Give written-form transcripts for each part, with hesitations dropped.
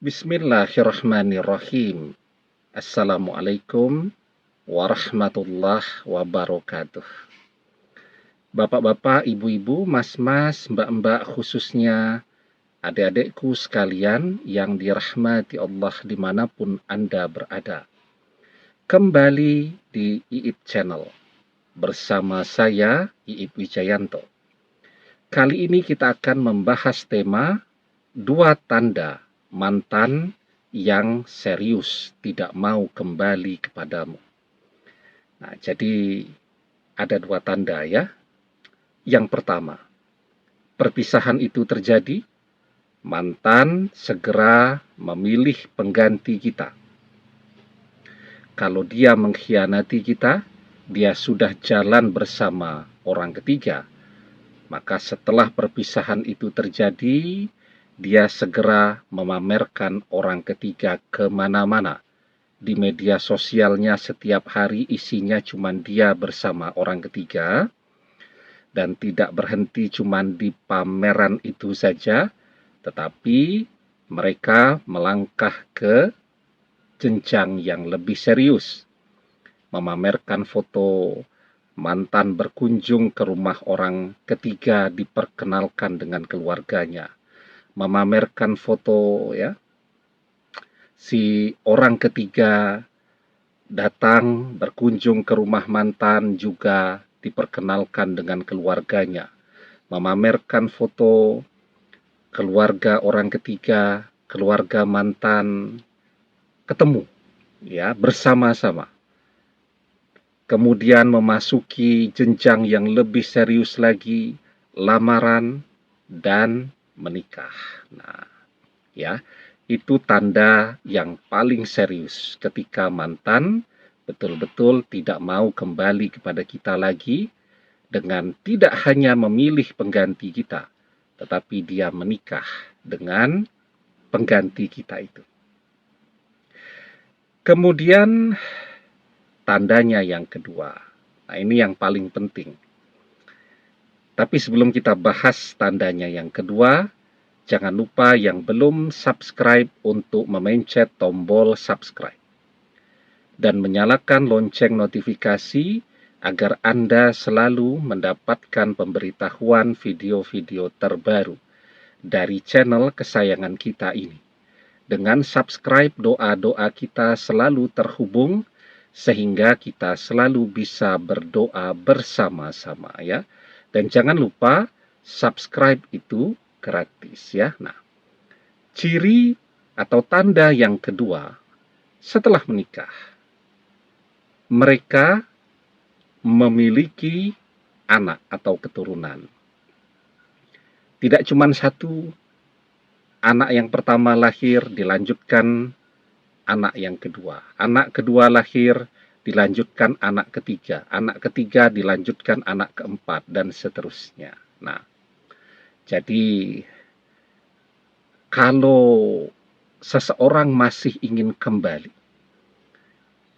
Bismillahirrahmanirrahim. Assalamualaikum warahmatullahi wabarakatuh. Bapak-bapak, ibu-ibu, mas-mas, mbak-mbak, khususnya adik-adikku sekalian yang dirahmati Allah dimanapun Anda berada. Kembali di Iip Channel bersama saya, Iip Wijayanto. Kali ini kita akan membahas tema 2 tanda mantan yang serius tidak mau kembali kepadamu. Nah, jadi ada 2 tanda ya. Yang pertama, perpisahan itu terjadi, mantan segera memilih pengganti kita. Kalau dia mengkhianati kita, dia sudah jalan bersama orang ketiga. Maka setelah perpisahan itu terjadi, dia segera memamerkan orang ketiga kemana-mana. Di media sosialnya setiap hari isinya cuma dia bersama orang ketiga. Dan tidak berhenti cuma di pameran itu saja, tetapi mereka melangkah ke jenjang yang lebih serius. Memamerkan foto mantan berkunjung ke rumah orang ketiga, diperkenalkan dengan keluarganya. Memamerkan foto ya, si orang ketiga datang berkunjung ke rumah mantan juga diperkenalkan dengan keluarganya. Memamerkan foto keluarga orang ketiga, keluarga mantan ketemu ya bersama-sama. Kemudian memasuki jenjang yang lebih serius lagi, lamaran dan menikah. Nah, ya, itu tanda yang paling serius ketika mantan betul-betul tidak mau kembali kepada kita lagi, dengan tidak hanya memilih pengganti kita, tetapi dia menikah dengan pengganti kita itu. Kemudian tandanya yang kedua. Nah, ini yang paling penting. Tapi sebelum kita bahas tandanya yang kedua, jangan lupa yang belum subscribe untuk memencet tombol subscribe dan menyalakan lonceng notifikasi agar Anda selalu mendapatkan pemberitahuan video-video terbaru dari channel kesayangan kita ini. Dengan subscribe, doa-doa kita selalu terhubung sehingga kita selalu bisa berdoa bersama-sama ya. Dan jangan lupa subscribe itu gratis ya. Nah, ciri atau tanda yang kedua setelah menikah, mereka memiliki anak atau keturunan. Tidak cuma satu, anak yang pertama lahir dilanjutkan anak yang kedua. Anak kedua lahir dilanjutkan anak ketiga dilanjutkan anak keempat, dan seterusnya. Nah, jadi kalau seseorang masih ingin kembali,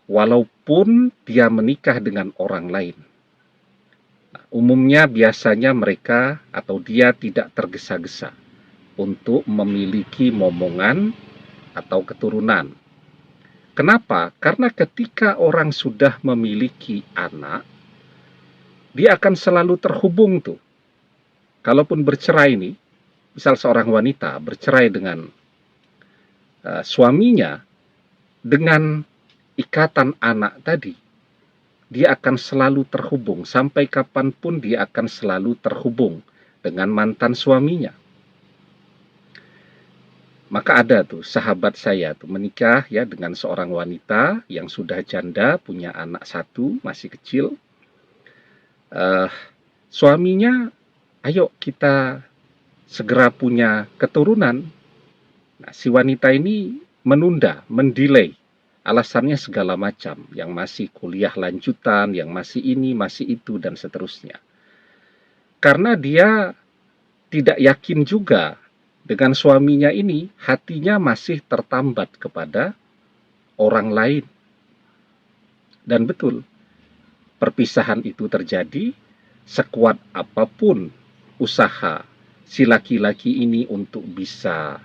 walaupun dia menikah dengan orang lain, nah, umumnya biasanya mereka atau dia tidak tergesa-gesa untuk memiliki momongan atau keturunan. Kenapa? Karena ketika orang sudah memiliki anak, dia akan selalu terhubung tuh. Kalaupun bercerai nih, misal seorang wanita bercerai dengan suaminya, dengan ikatan anak tadi, dia akan selalu terhubung. Sampai kapanpun dia akan selalu terhubung dengan mantan suaminya. Maka ada tuh sahabat saya tuh menikah ya dengan seorang wanita yang sudah janda, punya anak 1 masih kecil. Suaminya, ayo kita segera punya keturunan. Nah, si wanita ini menunda, mendelay. Alasannya segala macam, yang masih kuliah lanjutan, yang masih ini, masih itu, dan seterusnya. Karena dia tidak yakin juga dengan suaminya ini, hatinya masih tertambat kepada orang lain. Dan betul, perpisahan itu terjadi, sekuat apapun usaha si laki-laki ini untuk bisa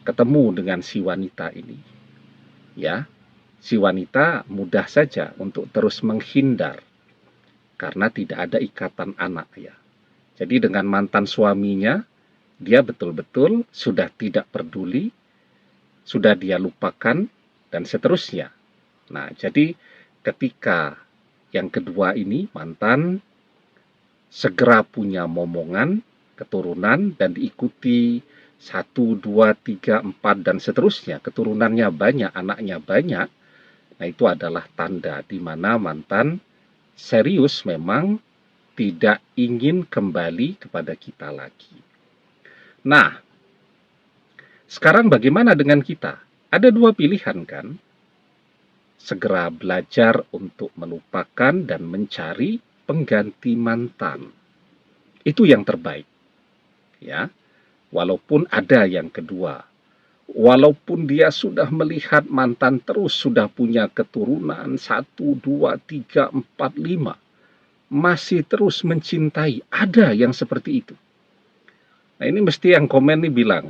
ketemu dengan si wanita ini, ya, si wanita mudah saja untuk terus menghindar karena tidak ada ikatan anak, ya. Jadi dengan mantan suaminya, dia betul-betul sudah tidak peduli, sudah dia lupakan, dan seterusnya. Nah, jadi ketika yang kedua ini, mantan, segera punya momongan, keturunan, dan diikuti 1, 2, 3, 4, dan seterusnya, keturunannya banyak, anaknya banyak, nah itu adalah tanda di mana mantan serius memang tidak ingin kembali kepada kita lagi. Nah, sekarang bagaimana dengan kita? Ada dua pilihan kan? Segera belajar untuk melupakan dan mencari pengganti mantan. Itu yang terbaik. Ya. Walaupun ada yang kedua. Walaupun dia sudah melihat mantan terus sudah punya keturunan 1, 2, 3, 4, 5, masih terus mencintai. Ada yang seperti itu. Nah, ini mesti yang komen nih bilang,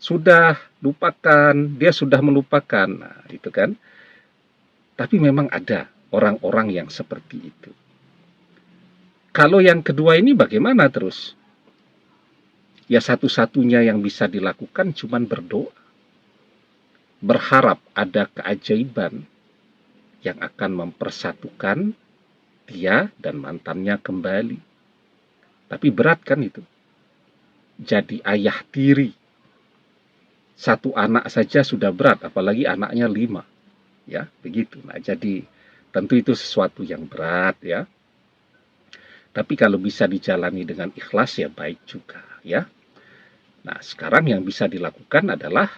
sudah lupakan, dia sudah melupakan. Nah, itu kan. Tapi memang ada orang-orang yang seperti itu. Kalau yang kedua ini bagaimana terus? Ya satu-satunya yang bisa dilakukan cuma berdoa. Berharap ada keajaiban yang akan mempersatukan dia dan mantannya kembali. Tapi berat kan itu. Jadi ayah tiri. Satu anak saja sudah berat, apalagi anaknya 5. Ya, begitu. Nah, jadi tentu itu sesuatu yang berat, ya. Tapi kalau bisa dijalani dengan ikhlas ya baik juga, ya. Nah, sekarang yang bisa dilakukan adalah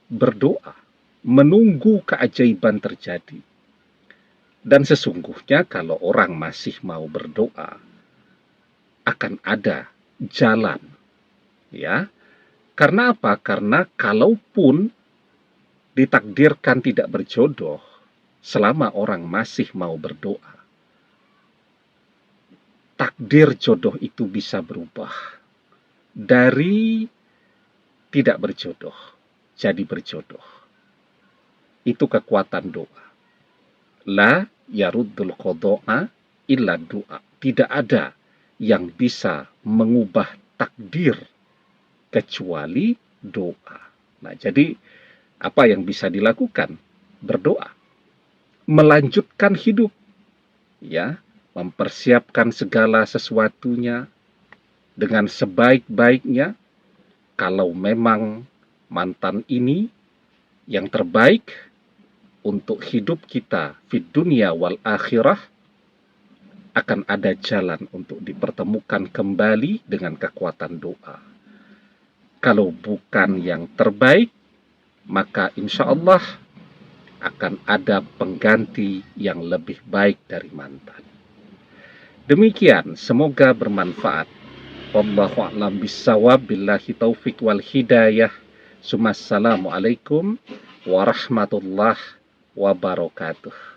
berdoa, menunggu keajaiban terjadi. Dan sesungguhnya kalau orang masih mau berdoa, akan ada jalan, ya. Karena apa? Karena kalaupun ditakdirkan tidak berjodoh, selama orang masih mau berdoa, takdir jodoh itu bisa berubah dari tidak berjodoh jadi berjodoh. Itu kekuatan doa. La yaruddul qada'a illa doa. Tidak ada yang bisa mengubah takdir kecuali doa. Nah, jadi apa yang bisa dilakukan? Berdoa. Melanjutkan hidup. Ya, mempersiapkan segala sesuatunya dengan sebaik-baiknya. Kalau memang mantan ini yang terbaik untuk hidup kita fid dunia wal akhirah, akan ada jalan untuk dipertemukan kembali dengan kekuatan doa. Kalau bukan yang terbaik, maka insya Allah akan ada pengganti yang lebih baik dari mantan. Demikian, semoga bermanfaat. Wallahu a'lam bissawab, billahi taufik wal hidayah. Assalamualaikum warahmatullahi wabarakatuh.